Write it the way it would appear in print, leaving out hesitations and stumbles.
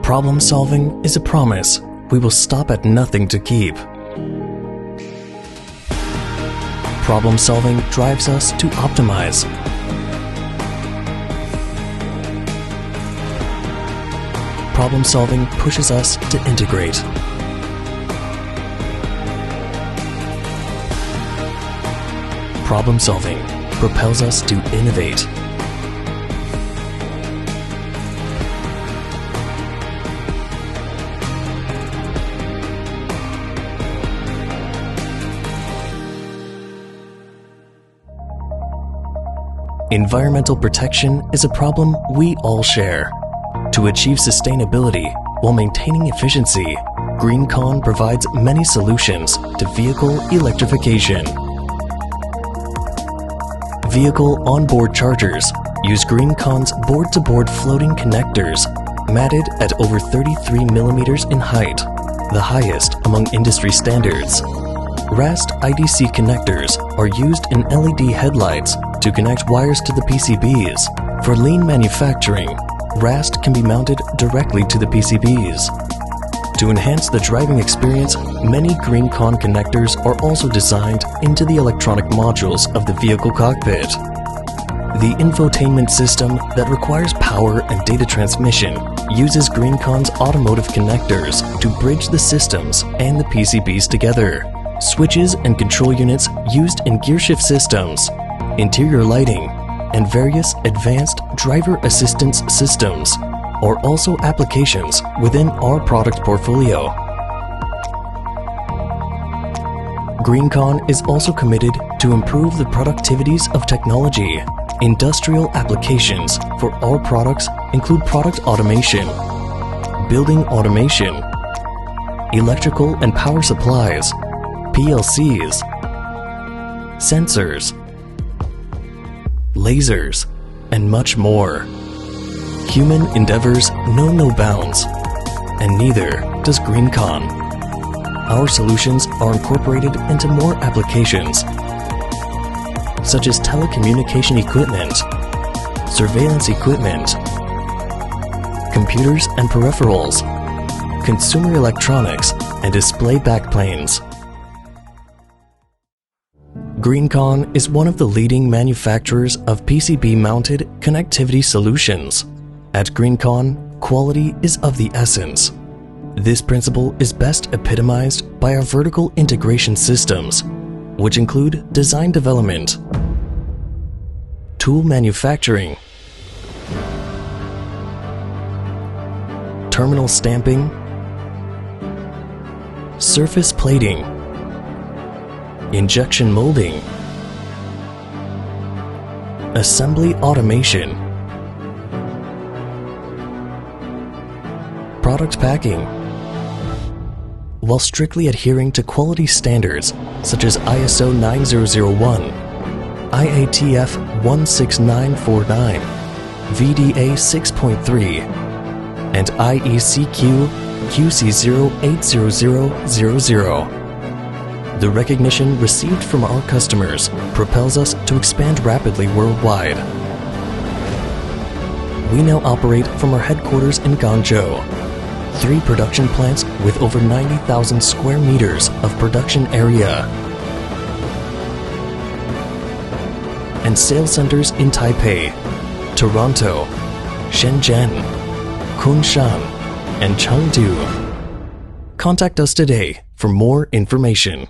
Problem solving is a promise. We will stop at nothing to keep. Problem solving drives us to optimize. Problem solving pushes us to integrate. Problem solving propels us to innovate. Environmental protection is a problem we all share. To achieve sustainability while maintaining efficiency, Greenconn provides many solutions to vehicle electrification. Vehicle onboard chargers use Greenconn's board-to-board floating connectors, matted at over 33 millimeters in height, the highest among industry standards. RAST IDC connectors are used in LED headlights to connect wires to the PCBs. For lean manufacturing, RAST can be mounted directly to the PCBs. To enhance the driving experience, many Greenconn connectors are also designed into the electronic modules of the vehicle cockpit. The infotainment system that requires power and data transmission uses Greenconn's automotive connectors to bridge the systems and the PCBs together. Switches and control units used in gearshift systems, interior lighting, and various advanced driver assistance systems are also applications within our product portfolio. Greenconn is also committed to improve the productivities of technology. Industrial applications for our products include product automation, building automation, electrical and power supplies, PLCs, sensors, lasers, and much more. Human endeavors know no bounds, and neither does Greenconn. Our solutions are incorporated into more applications, such as telecommunication equipment, surveillance equipment, computers and peripherals, consumer electronics, and display backplanes. Greenconn is one of the leading manufacturers of PCB-mounted connectivity solutions. At Greenconn, quality is of the essence. This principle is best epitomized by our vertical integration systems, which include design development, tool manufacturing, terminal stamping, surface plating, injection molding, assembly automation, product packing, while strictly adhering to quality standards such as ISO 9001, IATF 16949, VDA 6.3, and IECQ QC080000. The recognition received from our customers propels us to expand rapidly worldwide. We now operate from our headquarters in Guangzhou, 3 production plants with over 90,000 square meters of production area, and sales centers in Taipei, Toronto, Shenzhen, Kunshan, and Chengdu. Contact us today for more information.